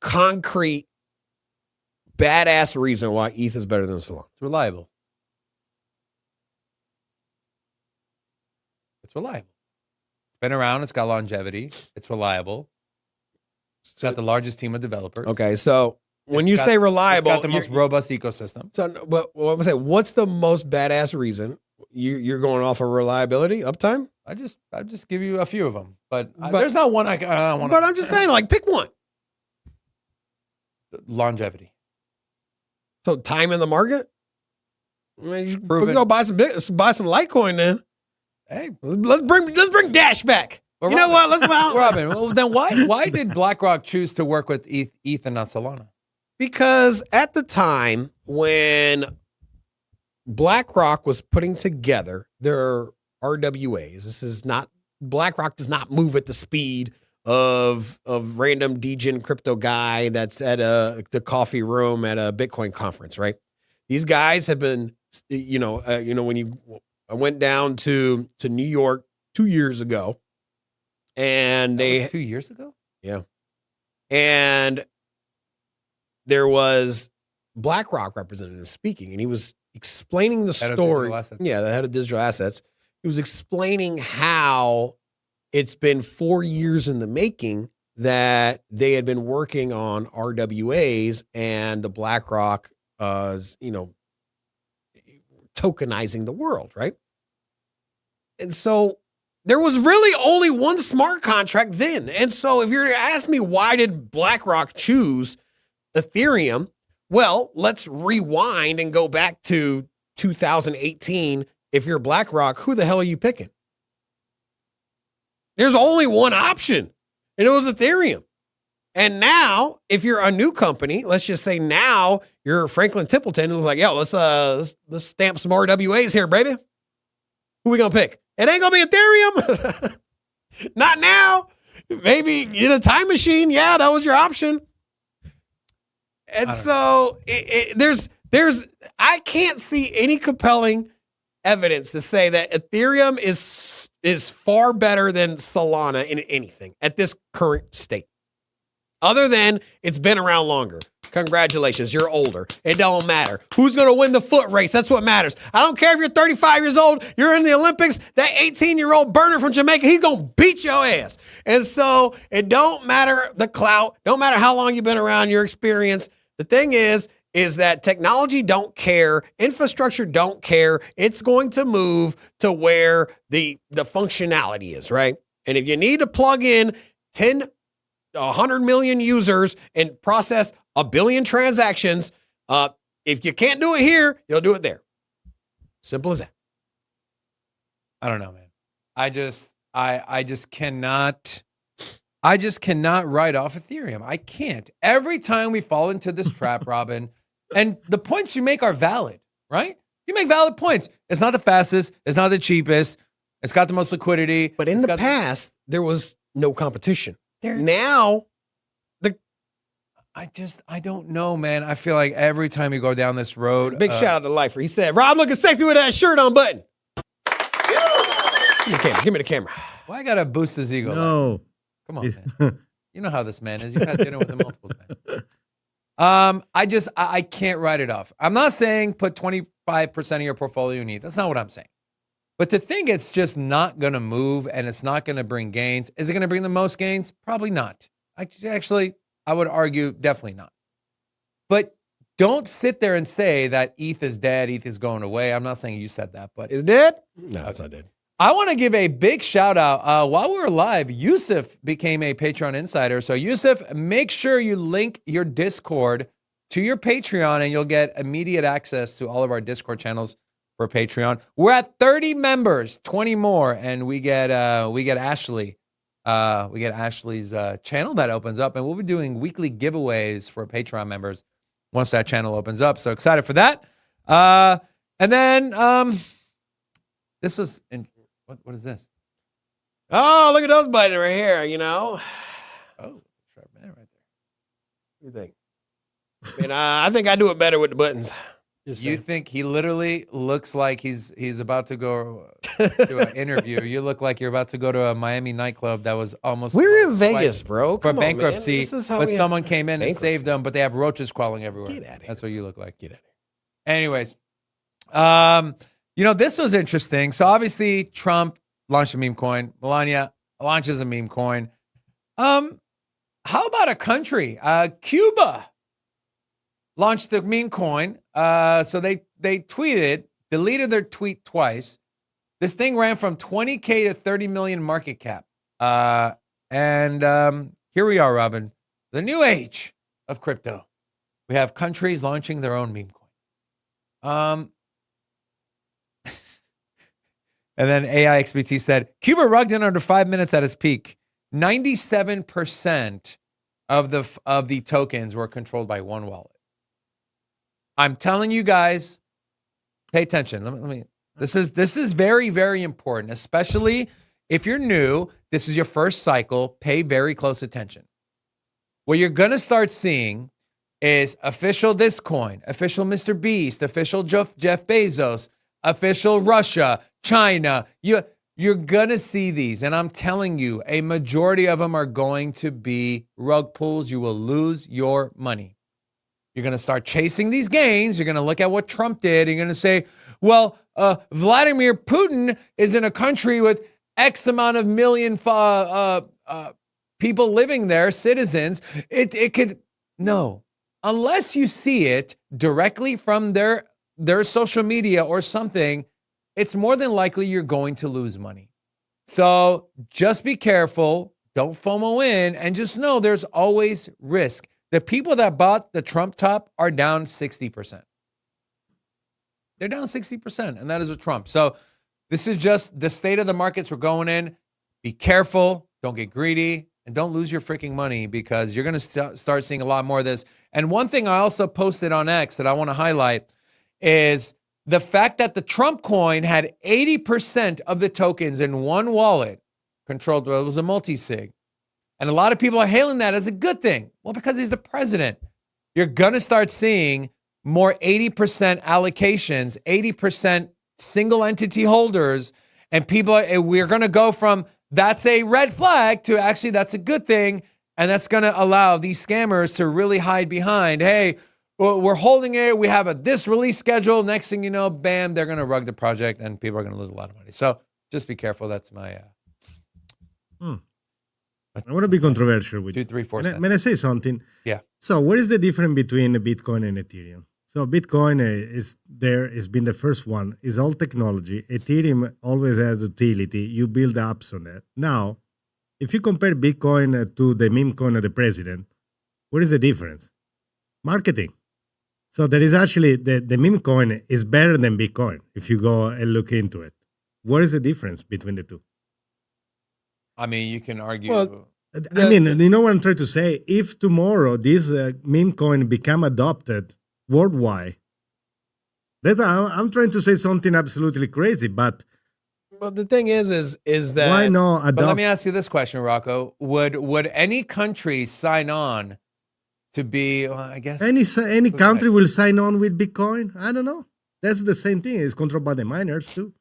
concrete, badass reason why ETH is better than Solana. It's reliable. It's reliable. It's been around. It's got longevity. It's reliable. It's got the largest team of developers. Okay, so when you It's say got- reliable, it's got the most robust ecosystem. So, but what I'm saying, what's the most badass reason you're going off of reliability, uptime? I just give you a few of them, but But- there's not one I want. But I'm just saying, like, pick one. Longevity. So, time in the market. I mean, we Proven. can go buy some Litecoin then. Hey, Let's bring Dash back. Well, you know what? Let's Robin. Well, then why did BlackRock choose to work with ETH and not Solana? Because at the time when BlackRock was putting together their RWAs, this is not BlackRock does not move at the speed of random degen crypto guy that's at the coffee room at a Bitcoin conference, right? These guys have been, when I went down to New York 2 years ago, and That was 2 years ago. yeah, and there was BlackRock representative speaking, and he was explaining the Head of story. digital assets. Yeah, the head of digital assets. He was explaining how it's been 4 years in the making that they had been working on RWAs and the BlackRock, tokenizing the world, right? And so there was really only one smart contract then. And so if you're to ask me why did BlackRock choose Ethereum, well, let's rewind and go back to 2018. If you're BlackRock, who the hell are you picking? There's only one option, and it was Ethereum. And now, if you're a new company, let's just say now you're Franklin Templeton, and it's like, yo, let's stamp some RWAs here, baby. Who we gonna pick? It ain't gonna be Ethereum. Not now. Maybe in a time machine. Yeah, that was your option. And so I can't see any compelling evidence to say that Ethereum is far better than Solana in anything at this current state. Other than it's been around longer. Congratulations, you're older. It don't matter. Who's going to win the foot race? That's what matters. I don't care if you're 35 years old, you're in the Olympics, that 18-year-old burner from Jamaica, he's going to beat your ass. And so it don't matter the clout, don't matter how long you've been around, your experience. The thing is that technology don't care, infrastructure don't care. It's going to move to where the functionality is, right? And if you need to plug in 100 million users and process 1 billion transactions, if you can't do it here, you'll do it there. Simple as that. I don't know, man. I just cannot write off Ethereum. I can't. Every time we fall into this trap, Robin, and the points you make are valid, right? You make valid points. It's not the fastest. It's not the cheapest. It's got the most liquidity. But in It's the got past, there was no competition. Now, I don't know, man. I feel like every time you go down this road, Big shout out to Lifer. He said, Rob looking sexy with that shirt on button. Give me the camera. Give me the camera. Why I gotta boost his ego? No. Come on, man. You know how this man is. You've had dinner with him multiple times. I can't write it off. I'm not saying put 25% of your portfolio in ETH. That's not what I'm saying. But to think it's just not going to move and it's not going to bring gains, is it going to bring the most gains? Probably not. Actually, I would argue definitely not. But don't sit there and say that ETH is dead, ETH is going away. I'm not saying you said that, but Is dead? No, it's not dead. I want to give a big shout out. While we were live, Yusuf became a Patreon insider. So Yusuf, make sure you link your Discord to your Patreon and you'll get immediate access to all of our Discord channels for Patreon. We're at 30 members, 20 more, and we get Ashley. We get Ashley's channel that opens up, and we'll be doing weekly giveaways for Patreon members once that channel opens up. So excited for that. And then this was in what is this? Oh, look at those buttons right here, you know. Oh, sharp man right there. What do you think? I mean, I think I do it better with the buttons. Just You saying. think he literally looks like he's about to go to an interview? You look like you're about to go to a Miami nightclub that was almost We're in closed Vegas, twice bro. for Come on, man. bankruptcy, This is how but we someone came in and bankruptcy. saved them, but they have roaches crawling everywhere. Get outta here. That's what you look like. Get out of Anyways, this was interesting. So obviously Trump launched a meme coin. Melania launches a meme coin. How about a country? Cuba launched the meme coin. So they tweeted, deleted their tweet twice. This thing ran from 20K to 30 million market cap. And here we are, Robin. The new age of crypto. We have countries launching their own meme coin. And then AIXBT said, Cuba rugged in under 5 minutes at its peak. 97% of the tokens were controlled by one wallet. I'm telling you guys, pay attention. Let me. This is very, very important, especially if you're new. This is your first cycle. Pay very close attention. What you're gonna start seeing is official this coin, official Mr. Beast, official Jeff Bezos, official Russia, China. You're gonna see these, and I'm telling you, a majority of them are going to be rug pulls. You will lose your money. You're going to start chasing these gains. You're going to look at what Trump did. You're going to say, well, Vladimir Putin is in a country with X amount of million people living there, citizens. It could, no. Unless you see it directly from their social media or something, it's more than likely you're going to lose money. So just be careful. Don't FOMO in, and just know there's always risk. The people that bought the Trump top are down 60%. They're down 60%, and that is with Trump. So this is just the state of the markets we're going in. Be careful. Don't get greedy, and don't lose your freaking money, because you're going to start seeing a lot more of this. And one thing I also posted on X that I want to highlight is the fact that the Trump coin had 80% of the tokens in one wallet controlled. Well, it was a multi-sig. And a lot of people are hailing that as a good thing. Well, because he's the president. You're going to start seeing more 80% allocations, 80% single entity holders. And we're going to go from that's a red flag to actually that's a good thing. And that's going to allow these scammers to really hide behind, hey, we're holding it. We have this release schedule. Next thing you know, bam, they're going to rug the project and people are going to lose a lot of money. So just be careful. That's my... I want to be controversial with 2, 3, 4 cents. May I say something? Yeah. So what is the difference between Bitcoin and Ethereum? So Bitcoin has been the first one. It's all technology. Ethereum always has utility. You build apps on that. Now, if you compare Bitcoin to the meme coin of the president, what is the difference? Marketing. So there is actually, the meme coin is better than Bitcoin if you go and look into it. What is the difference between the two? I mean, you can argue. Well, you know what I'm trying to say? If tomorrow this meme coin become adopted worldwide, I'm trying to say something absolutely crazy, but the thing is that why not adopt? But let me ask you this question, Rocco. Would any country sign on to be, well, I guess. Any country will sign on with Bitcoin? I don't know. That's the same thing. It's controlled by the miners too.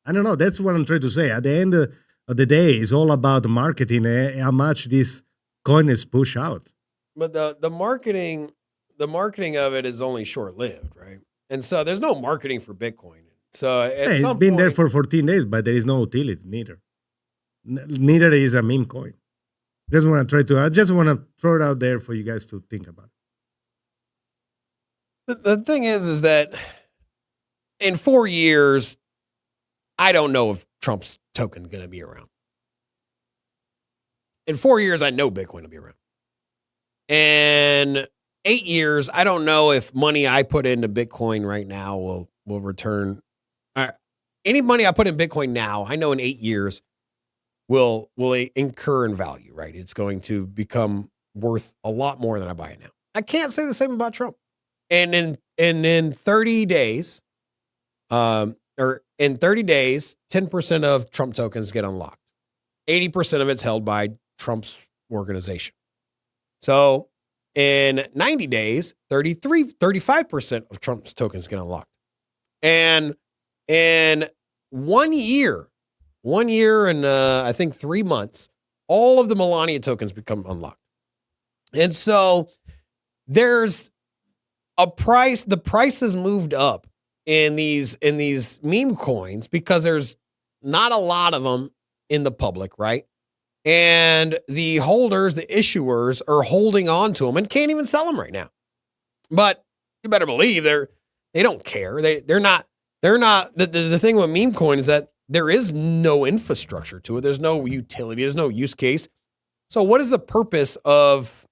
I don't know. That's what I'm trying to say. At the end of the day, it's all about the marketing, how much this coin is pushed out. But the marketing of it is only short lived, right? And so there's no marketing for Bitcoin. So It's been there for 14 days, but there is no utility neither. Neither is a meme coin. I just want to throw it out there for you guys to think about. The thing is that in 4 years, I don't know if Trump's token is going to be around. In 4 years, I know Bitcoin will be around. In 8 years, I don't know if money I put into Bitcoin right now will return. Any money I put in Bitcoin now, I know in 8 years will incur in value, right? It's going to become worth a lot more than I buy it now. I can't say the same about Trump. And in 30 days, or in 30 days, 10% of Trump tokens get unlocked. 80% of it's held by Trump's organization. So in 90 days, 35% of Trump's tokens get unlocked. And in 1 year and I think 3 months, all of the MELANIA tokens become unlocked. And so there's a price, the price has moved up in these meme coins because there's not a lot of them in the public, right? And the holders, the issuers are holding on to them and can't even sell them right now. But you better believe they don't care. They're not the thing with meme coin is that there is no infrastructure to it. There's no utility. There's no use case. So what is the purpose of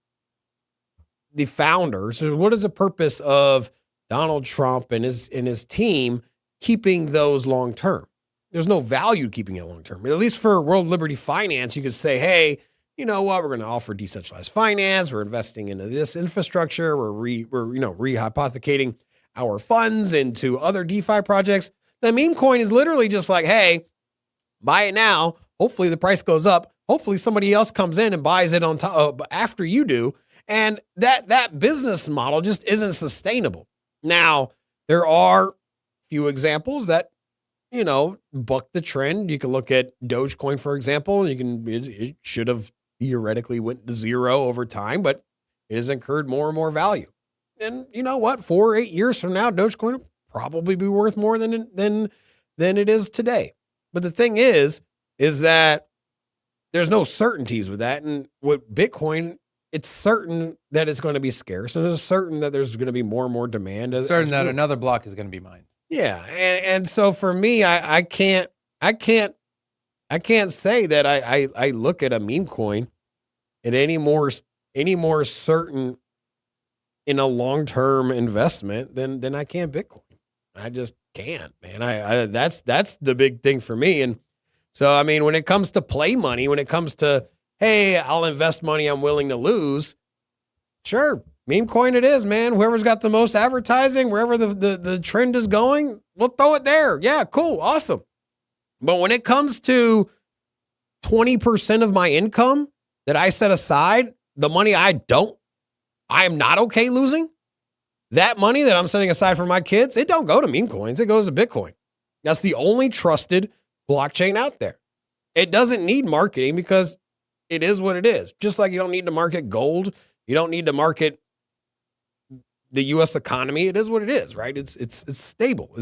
the founders? Or what is the purpose of Donald Trump and his team keeping those long term? There's no value keeping it long term. At least for World Liberty Finance, you could say, hey, you know what? We're going to offer decentralized finance. We're investing into this infrastructure. We're rehypothecating our funds into other DeFi projects. The meme coin is literally just like, hey, buy it now. Hopefully the price goes up. Hopefully somebody else comes in and buys it on top after you do. And that business model just isn't sustainable. Now, there are few examples that, buck the trend. You can look at Dogecoin, for example. It should have theoretically went to zero over time, but it has incurred more and more value. And you know what? 4 or 8 years from now, Dogecoin will probably be worth more than it is today. But the thing is that there's no certainties with that. And with Bitcoin, it's certain that it's going to be scarce, and it's certain that there's going to be more and more demand. Certain that another block is going to be mined. Yeah, and so for me, I can't say that I look at a meme coin at any more certain in a long-term investment than I can Bitcoin. I just can't, man. That's the big thing for me. And so, I mean, when it comes to play money, when it comes to, hey, I'll invest money I'm willing to lose, sure, meme coin it is, man. Whoever's got the most advertising, wherever the trend is going, we'll throw it there. Yeah, cool, awesome. But when it comes to 20% of my income that I set aside, the money I am not okay losing, that money that I'm setting aside for my kids, it don't go to meme coins. It goes to Bitcoin. That's the only trusted blockchain out there. It doesn't need marketing because it is what it is. Just like you don't need to market gold. You don't need to market the U.S. economy. It is what it is, right? It's stable.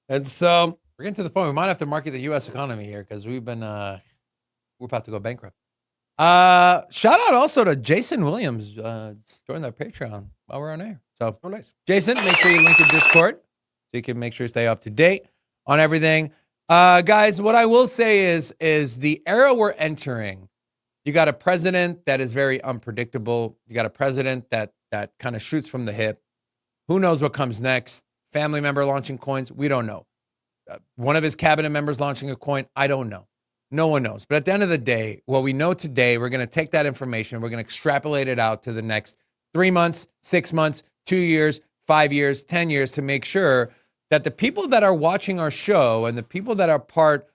And so we're getting to the point we might have to market the U.S. economy here because we're about to go bankrupt. Shout out also to Jason Williams. Joined our Patreon while we're on air. So nice. Jason, make sure you link your Discord so you can make sure you stay up to date on everything. Guys, what I will say is the era we're entering, you got a president that is very unpredictable. You got a president that kind of shoots from the hip. Who knows what comes next? Family member launching coins? We don't know. One of his cabinet members launching a coin? I don't know. No one knows. But at the end of the day, what we know today, we're going to take that information, we're going to extrapolate it out to the next 3 months, 6 months, 2 years, 5 years, 10 years to make sure that the people that are watching our show and the people that are part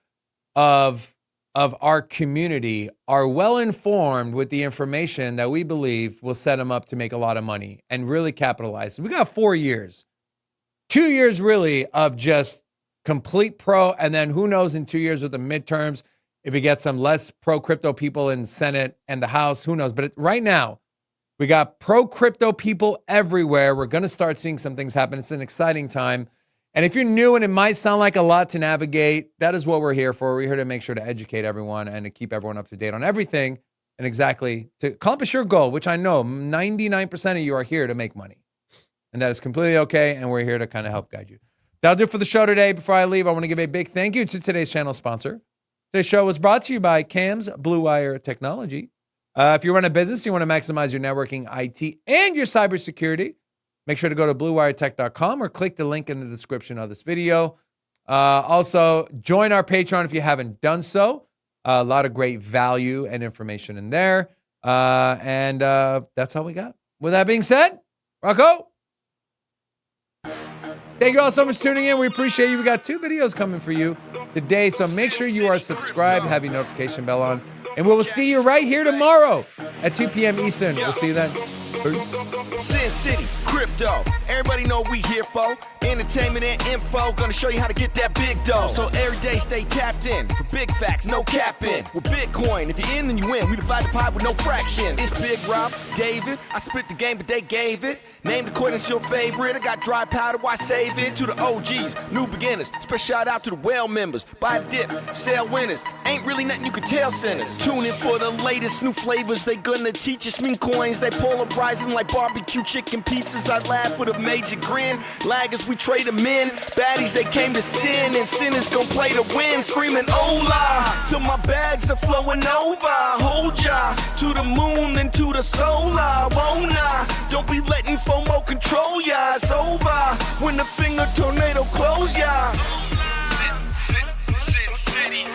of of our community are well informed with the information that we believe will set them up to make a lot of money and really capitalize. We got 4 years, 2 years really of just complete pro. And then who knows in 2 years with the midterms, if we get some less pro crypto people in Senate and the House, who knows? But right now we got pro crypto people everywhere. We're going to start seeing some things happen. It's an exciting time. And if you're new and it might sound like a lot to navigate, that is what we're here for. We're here to make sure to educate everyone and to keep everyone up to date on everything and exactly to accomplish your goal, which I know 99% of you are here to make money. And that is completely okay. And we're here to kind of help guide you. That'll do it for the show today. Before I leave, I want to give a big thank you to today's channel sponsor. Today's show was brought to you by Cam's Blue Wire Technology. If you run a business, you want to maximize your networking, IT, and your cybersecurity, make sure to go to bluewiretech.com or click the link in the description of this video. Also, join our Patreon if you haven't done so. A lot of great value and information in there. And that's all we got. With that being said, Rocco, thank you all so much for tuning in. We appreciate you. We got 2 videos coming for you today, so make sure you are subscribed, have your notification bell on, and we will see you right here tomorrow at 2 p.m. Eastern. We'll see you then. Sin City, crypto, everybody know what we here for. Entertainment and info, gonna show you how to get that big dough. So every day stay tapped in, for big facts, no capping. With Bitcoin, if you're in, then you win. We divide the pie with no fraction. It's Big Rob, David, I split the game, but they gave it. Name the coin, it's your favorite. I got dry powder, why save it? To the OGs, new beginners, special shout out to the well members. Buy a dip, sell winners, ain't really nothing you can tell sinners. Tune in for the latest new flavors, they gonna teach us mean coins. They polarizing like barbecue chicken pizzas. I laugh with a major grin. Laggers, we trade them in. Baddies, they came to sin, and sinners gon' play to win. Screaming hola, till my bags are flowing over. Hold ya to the moon and to the solar. Won't I? Don't be letting FOMO control ya. It's over when the finger tornado close ya. City.